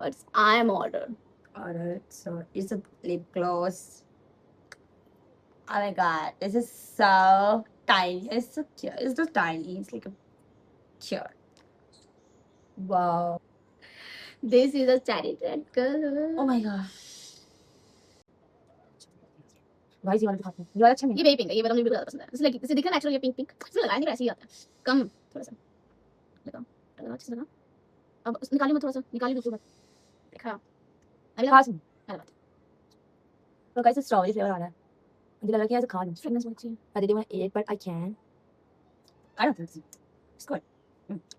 But I am ordered. Alright, so it's a lip gloss. Oh my god, this is so tiny. It's so cute. It's not tiny. It's like a cute. Wow. This is a cherry red color. Oh my god. Guys, ये वाला दिखाते हैं. ये वाला अच्छा नहीं. ये baby pink है, ये वाला मुझे भी ज्यादा पसंद है. इसे लाइक इसे दिखा नेचुरल ये पिंक पिंक. इसमें लगाया नहीं वैसे ही आता है. कम थोड़ा सा. लगाओ. लगाओ अच्छे से लगाओ. अब निकालिए मत थोड़ा सा. निकालिए दूसरी बात. देखा. अभी खास नहीं. अरे बात. तो guys, स्ट्रॉबेरी फ्लेवर आ रहा है. मुझे लग रहा है कि ऐसे खा लूं. फ्रेगनेंस बहुत अच्छी है. I didn't want to eat, but I can. I don't think so. It's good.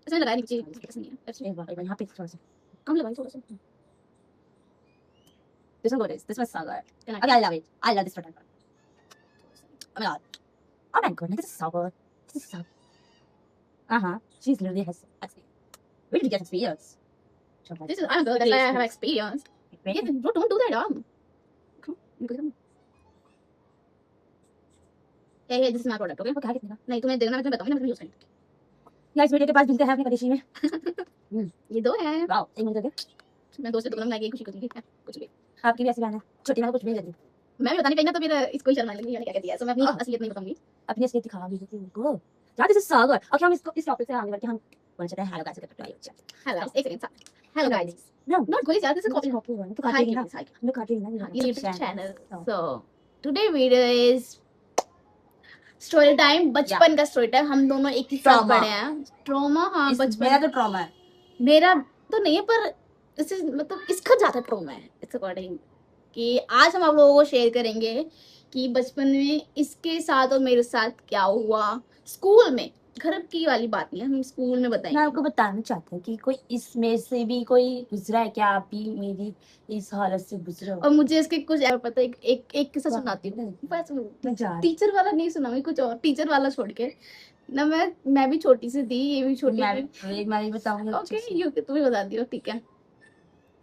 इसमें लगाया नहीं चाहिए. पसंद नहीं है. अच्छी. एक बार यहाँ पे थोड़ा सा. कम लगाइए थोड़ा सा. This one good. This one's so good. Can I- Okay, I love it. I love this product. Oh my god. Oh my goodness, this is so good. This is so. She's literally has. Where did you get experience? This is I'm good. That's why I have experience. Yeah, bro, don't do that, Come. Yeah, this is my product, okay? Okay, कितने का? नहीं तुम्हें देना मैं तुम्हें बताऊंगी ना मैं यूज करूंगी. Guys, मेरे के पास बिल्कुल है अपने कलेक्शन में. ये दो है. वाओ, एक मिनट दे. मैं दो से दो लाएगी खुशी खुशी कुछ भी. आपकी भी ऐसी बहन है. छोटी वाला कुछ भी नहीं देती. मैं भी बताने कहीं ना तो फिर इसको ही शर्मा लगी यानी क्या कहती है. सो मैं अपनी असलियत नहीं बताऊंगी. अपनी असलियत दिखाऊंगी तुमको. यार this is so good. Okay, हम इसको इस टॉपिक से आगे बढ़ के हम बोलना चाहते हैं हेलो गाइस करते हैं. हेलो गाइस एक second. Hello guys. No, not guys यार this is copy. Copy one. तो हाय काटेगी ना. Guys hi. हम लोग काटेगी ना. ये YouTube channel. So today video is story time. बचपन का स्टोरी टाइम. हम दोनों एक ही साथ Trauma. पढ़े हैं. ट्रॉमा. हाँ बचपन. मेरा तो ट्रॉमा है. मेरा तो नहीं है पर इससे मतलब इसका ज्यादा ट्रॉमा है. इट्स अकॉर्डिंग कि आज हम आप लोगों को शेयर करेंगे कि बचपन में इसके साथ और मेरे साथ क्या हुआ. स्कूल में. घर की वाली बात नहीं है. हम स्कूल में मैं बताएंगे. आपको बताना चाहता हूँ कि कोई इसमें से भी कोई गुजरा है क्या. आप भी मेरी इस हालत से गुजरे हो. और मुझे इसके कुछ ऐसा पता है. एक किस्सा सुनाती हूँ. बस मैं जा रही टीचर वाला नहीं सुनाऊंगी. कुछ और टीचर वाला छोड़ के ना. मैं भी छोटी सी थी. ये भी छोटी थी. मैं भी बताऊंगी. ओके यू तुम्हें बता दियो. ठीक है.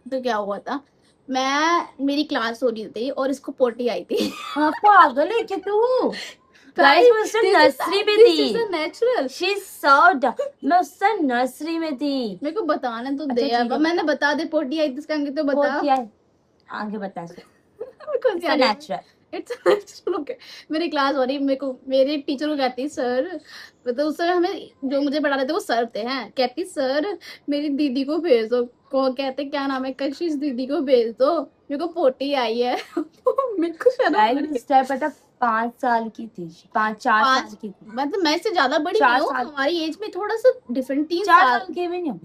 तो क्या हुआ था. मेरी क्लास हो रही थी और इसको पोटी आई थी. हाँ, पागल है क्या तू. गाइस मैं उससे नर्सरी में थी. नेचुरल. शी इज सो डम. मैं उससे नर्सरी में थी. मेरे को बताना तो अच्छा, दे यार. ठीक है, मैंने बता दे पोटी आई थी इसका आगे तो बता. क्या है आगे बता. कौन सी आ रही है? नेचुरल. It's okay. मेरी क्लास हो रही. मेरे टीचर को कहती सर. मतलब उस समय हमें जो मुझे पढ़ा रहे थे वो सर थे. हैं कहती सर मेरी दीदी को भेज दो. को कहते क्या नाम है कशिश दीदी को भेज दो. मेरे को पोटी आई है. मेरे को शर्म आ रही है. इस टाइम पर 5 साल की थी. 4 साल की थी. मतलब मैं से ज्यादा बड़ी 4 नहीं हूँ. साल. हमारी एज में थोड़ा सा डिफरेंट. 3 4 साल साल की भी नहीं हूँ.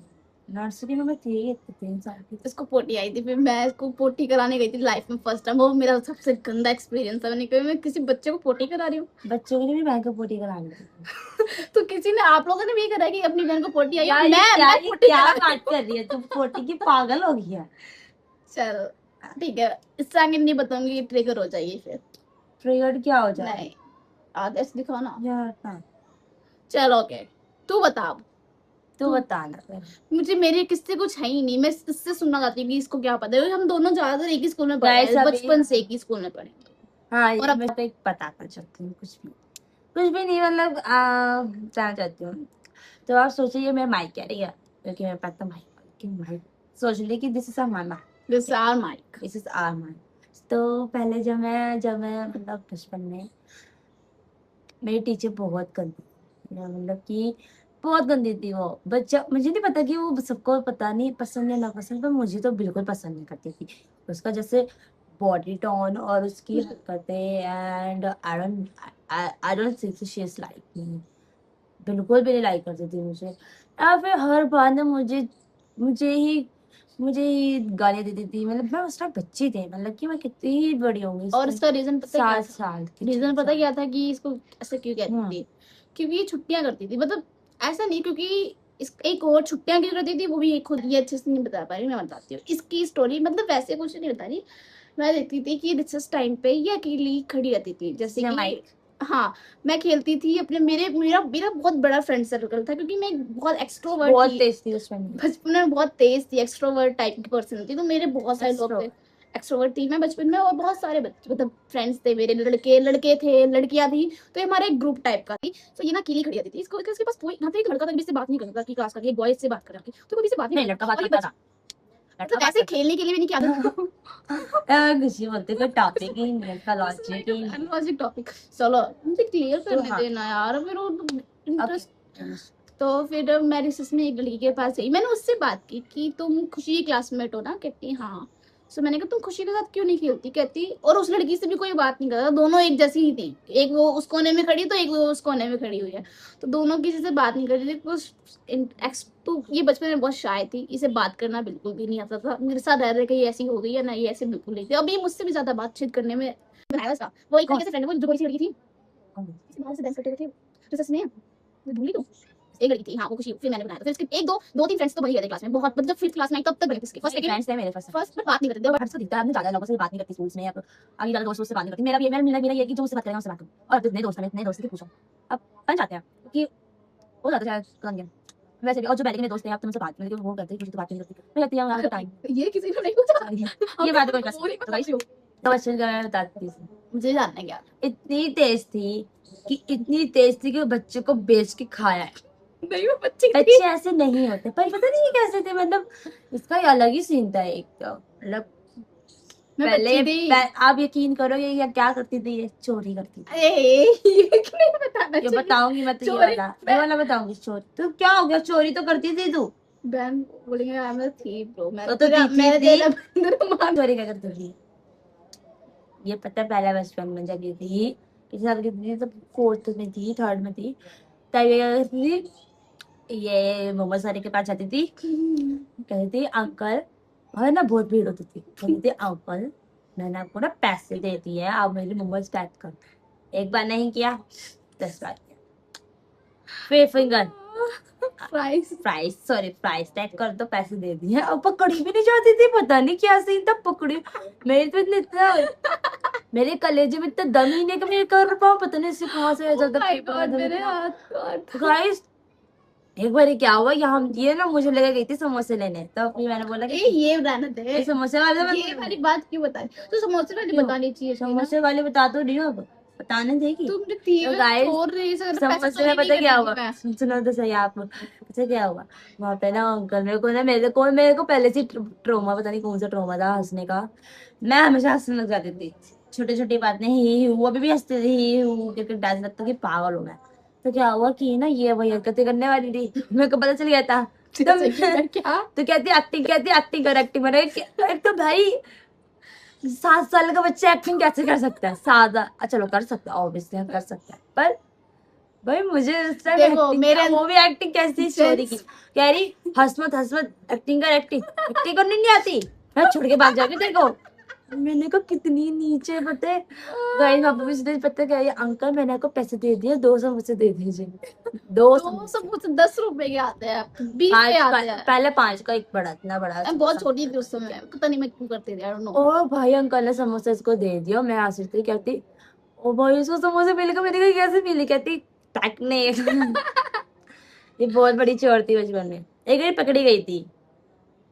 नर्सरी में मैं थी 3 साल की. इसको पोटी आई थी. फिर मैं इसको पोटी कराने गई थी लाइफ में फर्स्ट टाइम. वो मेरा सबसे गंदा एक्सपीरियंस था. मैंने कहा मैं किसी बच्चे को पोटी करा रही हूँ. बच्चों के लिए भी बहन को पोटी करानी थी. तो किसी ने आप लोगों ने भी करा कि अपनी बहन को पोटी आई. यार मैं पोटी क्या करा. बात कर रही है तू. पोटी की पागल हो गई है. चलो ठीक है. इससे आगे नहीं बताऊंगी. ट्रिगर हो जाएगी फिर. ट्रिगर क्या हो जाए. नहीं आगे से दिखाओ ना यार हाँ. चलो ओके. तू बता. अब तू बताना. मुझे मेरे किससे कुछ है ही नहीं. मैं इससे सुनना चाहती हूँ कि इसको क्या पता है. हम दोनों ज्यादातर एक ही स्कूल में पढ़े Guys, हैं. अभी- बचपन से एक ही स्कूल में पढ़े. हाँ और और अब- मैं तो एक बताना चाहती हूँ. कुछ भी नहीं मतलब बताना चाहती हूँ. तो आप सोचिए मैं माइक कह रही है क्योंकि मैं पता माइक सोच ली कि this is our mic. This are mic. This is our mic. तो पहले जब मैं मतलब बचपन में मेरी टीचर बहुत गंदी. मतलब कि बहुत गंदी थी वो. बच्चा मुझे नहीं पता कि वो सबको पता नहीं पसंद या ना पसंद. पर मुझे तो बिल्कुल पसंद नहीं करती थी. उसका जैसे बॉडी टोन और उसकी हरकतें and I don't think she is like me. बिल्कुल भी नहीं लाइक करती थी मुझे. और फिर हर बार ना मुझे ही गालियाँ देती थी. मतलब मैं उस टाइम बच्ची थी. मतलब कि मैं कितनी ही बड़ी होंगी. और इसका रीजन पता है 7 साल की. रीजन पता क्या था कि इसको ऐसे क्यों कहती हाँ. थी. क्योंकि ये छुट्टियां करती थी. मतलब ऐसा नहीं क्योंकि एक और छुट्टियां क्यों करती थी वो भी खुद ये अच्छे से नहीं बता पा रही. मैं बताती हूँ इसकी स्टोरी. मतलब वैसे कुछ नहीं बता रही. मैं देखती थी कि रिसेस टाइम पे ये अकेली खड़ी रहती थी. जैसे कि हाँ मैं खेलती थी अपने. मेरा बहुत बड़ा फ्रेंड सर्कल था क्योंकि मैं बहुत एक्सट्रोवर्ट बहुत थी. तेज थी उसमें. बचपन में बहुत तेज थी. एक्सट्रोवर्ट टाइप की पर्सन थी. तो मेरे बहुत सारे लोग थे. एक्सट्रोवर्ट थी मैं बचपन में, और बहुत सारे बच्चे मतलब फ्रेंड्स थे मेरे, लड़के थे, लड़कियां थी, तो ये हमारा एक ग्रुप टाइप का थी। तो ये ना अकेली खड़ी रहती थी, इसको इसके पास कोई, यहाँ पे एक लड़का था, किसी से बात नहीं करता कि क्लास का, एक बॉयज से बात कर रहा है, तो कभी से बात नहीं नहीं, करता। लड़का बात और ये करता था, लड़का मतलब बात ऐसे करता खेलने के लिए भी नहीं किया था। खुशी बोलते कोई टॉपिक ही नहीं था, लॉजिक ही नहीं। अनलॉजिक टॉपिक। चलो मुझे क्लियर तो करने हाँ, देना यार, फिर वो इंटरेस्ट। ओके। तो फिर मैं रिसेस में एक लड़की के पास गई, मैंने उससे बात की कि तुम खुशी की क्लासमेट हो ना, कहती हाँ। सो मैंने कहा तुम खुशी के साथ क्यों नहीं खेलती, कहती, और उस लड़की से भी कोई बात नहीं करता, दोनों एक जैसी ही थी, एक वो उस कोने में खड़ी तो एक वो उस कोने में खड़ी हुई है, तो दोनों किसी से बात नहीं कर रही थी कुछ। तो ये बचपन में बहुत शाय थी, इसे बात करना बिल्कुल भी नहीं आता था, मेरे साथ रह रहे कहीं ऐसी हो गई है ना, ये ऐसे बिल्कुल नहीं थी, अब ये मुझसे भी ज्यादा बातचीत करने में बनाया उसका। वो एक कौन? लड़के से फ्रेंड है, वो जो बड़ी सी लड़की थी, कौन? बाहर से डांस करते थे, तो सच में मैं भूली तो एक लड़की थी, हाँ वो खुशी, फिर मैंने बनाया, तो फिर इसके एक दो दो तीन फ्रेंड्स तो बन ही गए थे क्लास में, बहुत मतलब फिफ्थ क्लास में तब तक बने थे इसके, फर्स्ट सेकंड फ्रेंड्स थे मेरे फर्स्ट फर्स्ट में बात नहीं करते थे। बट दिखता है, आपने ज्यादा लोगों से बात नहीं करती स्कूल्स में, या आगे ज्यादा दोस्तों से बात नहीं करती। मेरा भी मेरा ये है कि जो मुझसे बात करेगा उससे बात करूं, और अपने नए दोस्त हैं, नए दोस्त से पूछो, अब बन जाते हैं कि हो जाता है शायद। वैसे भी, और जो पहले के मेरे दोस्त हैं, आप तुमसे बात नहीं करते, वो करते हैं, कुछ तो बात नहीं करती, मैं कहती हूँ यार टाइम। ये किसी ने नहीं पूछा, ये बात कोई कर पूरी तो गाइस, तो बचपन का मैं बताती हूँ। मुझे जानना है क्या। इतनी तेज थी इतनी तेज थी कि वो बच्चे को बेच के खाया है। नहीं वो बच्ची थी, बच्चे ऐसे नहीं होते, पर पता नहीं ये कैसे थे, मतलब इसका ही अलग ही सीन था एक तो, मतलब मैं पहले बच्ची थी। आप यकीन करो ये क्या करती थी, ये चोरी करती थी। अरे ये क्यों नहीं बताना ये चाहिए। बताऊंगी मैं तो, ये चोरी वाला बताऊंगी। चोरी तो क्या हो गया, चोरी तो करती थी तू। बहन बोलेंगे I am a thief bro, मैं तो तेरा थी मैंने तेरा तेरा मान। चोरी क्या करती थी, ये पता है पहला बचपन में जब ये थी, किसी साल की थी, तो फोर्थ में थी, थर्ड में थी, तब ये क्या करती थी, ये मोहम्मद सारी के पास जाती थी, कहती थी अंकल, और ना बहुत भीड़ होती थी, कहती थी अंकल मैंने आपको ना पैसे दे दिए हैं, आप मेरी मोमोज पैक कर दो। एक बार नहीं किया, 10 बार किया, फिर फिंगर प्राइस प्राइस टैग कर दो, पैसे दे दिए, अब पकड़ी भी नहीं जाती थी, पता नहीं क्या सीन था, पकड़ी मेरे तो इतना मेरे कलेजे में इतना दम ही नहीं कि मैं कर पाऊँ, पता नहीं इससे कहाँ से आ जाता माय गॉड मेरे हाथ गॉड। गाइस। एक बार क्या हुआ, यहाँ ये ना मुझे लगा गई थी समोसे लेने, तो फिर मैंने बोला कि ये रहने दे, ये समोसे वाले ये वाली बात क्यों बताई, तो समोसे वाली क्यों? बतानी चाहिए थी ना। समोसे वाले बता तो रही हूँ, अब बताने देगी। तुम थी तो मैं गाइस छोड़ रही से पैसे समोसे चोरी में नहीं पता क्या करेगी हुआ, मैं। सुनो तो सही आप, पता क्या हुआ वहां पे ना, अंकल मेरे को पहले से ट्रोमा, पता नहीं कौन सा ट्रोमा था हंसने का, मैं हमेशा हंसने लग जाती थी, छोटी छोटी बात नहीं, ही हूँ, अभी भी हंसते थे, ही हूँ करके डांस लगता कि पागल हूँ मैं। तो क्या हुआ कि ना ये वही हरकतें करने वाली थी, मेरे को पता चल गया था, जैसे कि मैं क्या तो कहती एक्टिंग कर, एक्टिंग कर, एक तो भाई 7 साल का बच्चा एक्टिंग कैसे कर सकता है, सादा चलो कर सकता है, ऑब्वियसली कर सकता है, पर भाई मुझे उस टाइम देखो एक्टिंग, मेरे वो भी एक्टिंग कैसी स्टोरी की, कह रही हंस मत एक्टिंग कर, एक्टिंग एक्टिंग करनी नहीं आती, मैं छोड़ के भाग जाऊंगी तेरे को। मैंने कहा कितनी नीचे, पता है गाइस, पापा भी सीधे पता क्या है, अंकल मैंने आपको पैसे दे दिए, 2 समोसे दे दीजिए, 2 दो समोसे, समोसे 10 रुपए के आते हैं, 20 के आते हैं। पहले 5 का एक बड़ा, इतना बड़ा मैं बहुत समोसा। छोटी थी उस समय, पता नहीं मैं क्यों करती थी, आई डोंट नो। ओ भाई अंकल ने समोसा इसको दे दिया, मैं आशीष थी, कहती ओ भाई इसको समोसे मिले, को मैंने कहा कैसे मिली, कहती पैक नहीं। ये बहुत बड़ी चोर थी बचपन में, एक बार पकड़ी गई थी,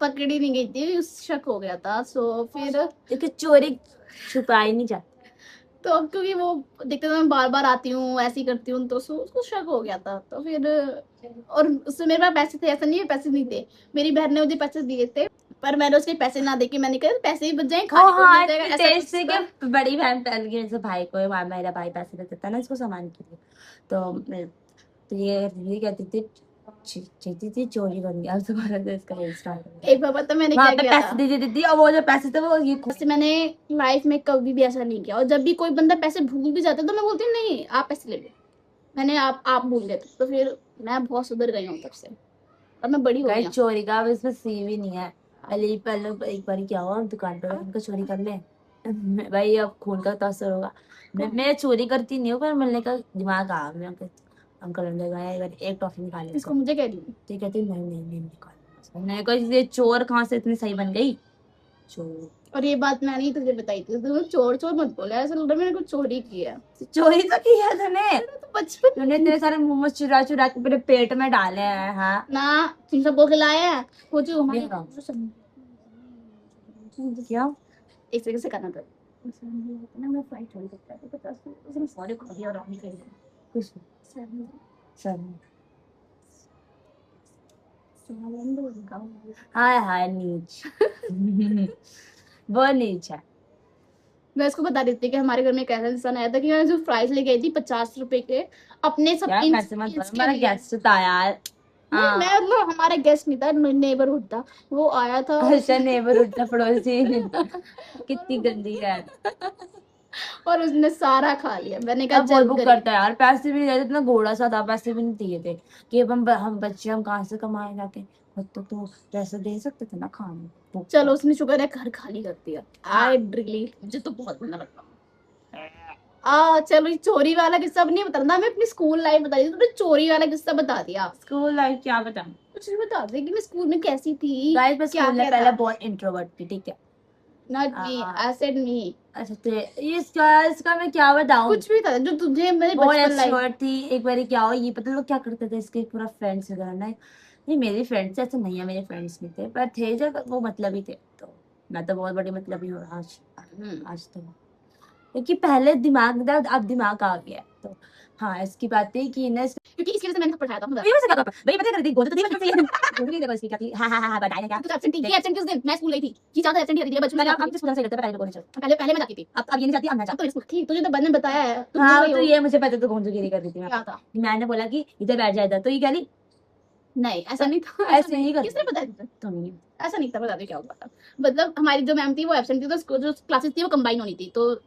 पकड़ी नहीं गई थी, शक हो गया था, सो फिर क्योंकि चोरी छुपाई नहीं जाती। तो अब क्योंकि वो देखते थे मैं बार बार आती हूँ ऐसी करती हूँ, तो उसको शक हो गया था, तो फिर और उससे मेरे पास पैसे थे, ऐसा नहीं है पैसे नहीं थे, मेरी बहन ने मुझे पैसे दिए थे, पर मैंने उसके पैसे ना देके मैंने कहा पैसे ही बच जाए, ओ खाने को हाँ, मिल जाएगा, ऐसा तेज कुछ से था। कि बड़ी बहन पहन के जैसे भाई को, मेरा भाई पैसे देता था ना इसको सामान के लिए, तो ये कहती थी चीती थी चोरी करनी, अब तुम्हारा तो इसका यही स्टार्ट। एक बार पता मैंने वहां क्या पे किया पैसे था, दे देती थी, और वो जो पैसे थे वो ये वैसे मैंने लाइफ में कभी भी ऐसा नहीं किया, और जब भी कोई बंदा पैसे भूल भी जाता है तो मैं बोलती हूँ नहीं आप पैसे ले लो, मैंने आप भूल गए थे, तो फिर मैं बहुत सुधर गई हूँ तब से, अब मैं बड़ी हो गई गाइस हूँ। चोरी का अब इसमें सी भी नहीं है, पहले एक बार क्या हुआ, दुकान पर उनका चोरी कर ले, भाई अब खून का तो असर होगा, मैं चोरी करती नहीं हूँ, पर मिलने का दिमाग आ मैं अंकल ने लगाया एक टॉफी निकाल इसको मुझे कह रही तो कहती नहीं निकाल, मैंने कहा ये चोर कहाँ से इतनी सही बन गई, चोर और ये बात मैंने ही तुझे बताई थी, तो चोर चोर मत बोला, ऐसा लग रहा है मैंने कुछ चोरी किया है। चोरी तो किया तूने, तो बचपन तूने इतने सारे मोमोज चुरा चुरा के मेरे पेट में डाले हैं, हाँ ना तुम सबको खिलाया है, वो जो ये हमारे बताओ। क्या इस तरीके से करना था ना, मैं फाइट छोड़ सकता है तो उसने सॉरी खा दिया और आगे कर दिया कुछ सर हाय हाय नीच वो नीच है। मैं इसको बता देती कि हमारे घर में एक ऐसा इंसान आया था कि मैं जो फ्राइज लेके आई थी 50 रुपए के अपने सब यार पैसे मत भरो, मेरा गेस्ट था यार। नहीं, मैं मतलब हमारा गेस्ट नहीं था, नेबरहुड था, वो आया था अच्छा नेबरहुड था, पड़ोसी। कितनी गंदी है। और उसने सारा खा लिया। मैंने कहा अब चल बुक करता है यार, पैसे भी नहीं देते, इतना घोड़ा सा था, पैसे भी नहीं दिए थे कि अब हम बच्चे हम कहाँ से कमाए जाके, खुद तो पैसे दे सकते थे ना खाने को। चलो उसने शुक्र है घर खाली कर दिया। हाँ। आई रियली मुझे तो बहुत बुरा लगा। चलो ये चोरी वाला किस्सा अब नहीं बताना, मैं अपनी स्कूल लाइफ बता रही थी, तुमने चोरी वाला किस्सा बता दिया। स्कूल लाइफ क्या बताऊं? कुछ भी बता दे कि मैं स्कूल में कैसी थी। गाइस मैं क्या स्कूल में क्या पहले था? बहुत इंट्रोवर्ट थी, ठीक है। नॉट मी, आई सेड मी। अच्छा तो ये इसका मैं क्या बताऊं? कुछ भी था जो तुझे मेरे बहुत बचपन लाइफ। एक्सट्रोवर्ट थी। एक बार क्या हुआ, ये पता लोग क्या करते थे, इसके पूरा फ्रेंड्स वगैरह ना, नहीं मेरे फ्रेंड्स ऐसे नहीं है, मेरे फ्रेंड्स नहीं थे, पर थे जब वो मतलब ही थे, तो मैं तो बहुत बड़ी मतलब ही हूँ आज। आज तो क्योंकि पहले दिमाग था, अब दिमाग आ गया है। तो हाँ इसकी बात थी कि ना क्योंकि इसकी वजह से मैंने पढ़ाया था मुझे। ये क्या भाई पता कर दी गोद तो दी बचपन से गोद नहीं देखो इसकी क्या थी। हां बताया क्या तू एब्सेंट थी, ये एब्सेंट किस दिन मैं स्कूल गई थी, ये ज्यादा एब्सेंट रहती थी बचपन मैंने में। हम स्कूल से करते पहले कॉलेज पहले मैं जाती थी, अब ये नहीं चाहती, अब मैं अब चाहती। तो स्कूल थी, तुझे तो मैंने बताया है तुम हाँ भूल गई तो हो। ये मुझे पता, तो गोंजगिरी कर रही थी मैं। क्या था? मैंने बोला कि इधर बैठ जा इधर, तो ये कह ली नहीं ऐसा नहीं था, ऐसे नहीं करती। किसने बताया तुझे? तो नहीं ऐसा नहीं था, बता दो क्या हुआ था। मतलब हमारी जो मैम थी वो एब्सेंट थी, तो जो क्लासेस थी वो कंबाइन होनी थी, तो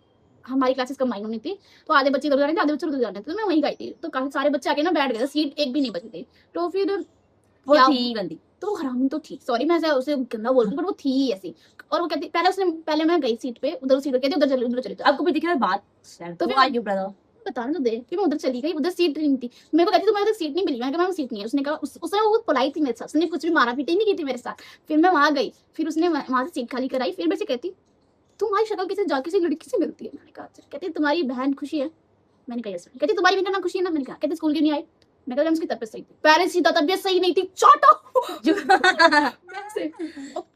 हमारी क्लासेस कंबाइन होनी थी, तो आधे बच्चे इधर जाने थे, आधे बच्चे उधर जाने थे, तो मैं वहीं गई थी, तो काफी सारे बच्चे आके ना बैठ गए थे, सीट एक भी नहीं बची थी। तो फिर वो क्या थी गंदी। तो हरामी तो थी, सॉरी मैं ऐसे उसे गंदा बोलती हूँ, पर वो थी ही ऐसी। और वो कहती पहले मैं गई सीट पे, उधर सीट पे कहती उधर चली जाओ। आपको भी दिख रहा है बात तो तो फिर आई यू ब्रदर बताने तो दे, फिर मैं उधर चली गई, उधर सीट नहीं थी। मेरे को कहती तुम्हें उधर सीट नहीं मिली, मैंने कहा मैम सीट नहीं है। उसने कहा उसने वो पोलाइट थी मेरे साथ, उसने कुछ भी मारा पीटी नहीं की थी मेरे साथ। फिर मैं वहां गई, फिर उसने वहां से सीट खाली कराई, फिर मेरे से कहती तुम्हारी शक्ल किसी लड़की से मिलती है। मैंने कहा अच्छा। कहती तुम्हारी बहन खुशी है। मैंने कहा यस। कहती तुम्हारी बहन का नाम खुशी है ना। मैंने कहा कहती स्कूल क्यों नहीं आई। मैं कहा उसकी तबीयत सही थी। पेरेंट्स की तबीयत सही नहीं थी, चाटा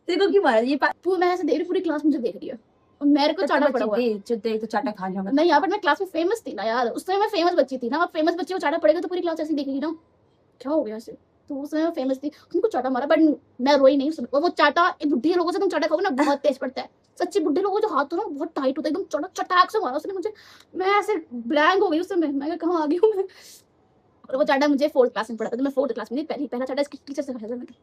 देखो क्यों मारा ये मैं ऐसे देख रही, पूरी क्लास मुझे देख रही है और मेरे को चाटा पड़ा हुआ है। चुदे तो चाटा खा जाऊंगा। नहीं यार, पर मैं क्लास में फेमस थी ना यार, उस समय मैं फेमस बच्ची थी ना। अब फेमस बच्ची को चाटा पड़ेगा तो पूरी क्लास ऐसी देखेगी ना, क्या हो गया ऐसे। तो उस समय मैं फेमस थी, उनको चाटा मारा, बट मैं रोई नहीं। वो चाटा बुढ़े लोगों से तुम चाटा खाओगे ना बहुत तेज पड़ता है। सच्ची बुढ़े लोगों जो हाथ हो ना बहुत टाइट होता है एकदम, चाटा चटाक से मारा उसने मुझे। मैं ऐसे ब्लैंक हो गई उस समय, मैं कहाँ आ गई हूँ मैं। और वो चाटा मुझे 4th क्लास में पड़ा था, तो मैं 4th क्लास में थी, पहला चाटा इसकी टीचर से खाया था मैंने।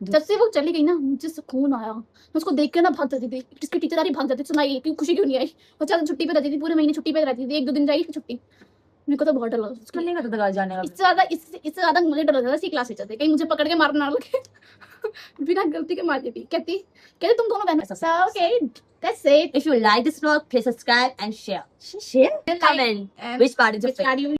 जब से वो चली गई ना मुझे सुकून आया। मैं उसको देख के ना भाग जाती थी, जिसकी टीचर आ रही भाग जाती थी, सुनाई क्यों खुशी क्यों नहीं आई। वो चाचा छुट्टी पे रहती थी, पूरे महीने छुट्टी पे रहती थी, 1-2 दिन जाएगी छुट्टी। मेरे को तो बहुत डर लगा उसको। नहीं करता था जाने का। इससे ज्यादा मुझे डर लगता था सी क्लास टीचर से, कहीं मुझे पकड़ के मारना ना लगे। बिना गलती के मार देती। कहती तुम दोनों बहन। Okay that's it. If you like this vlog, please subscribe and share. Share? Comment. Which part is your favorite?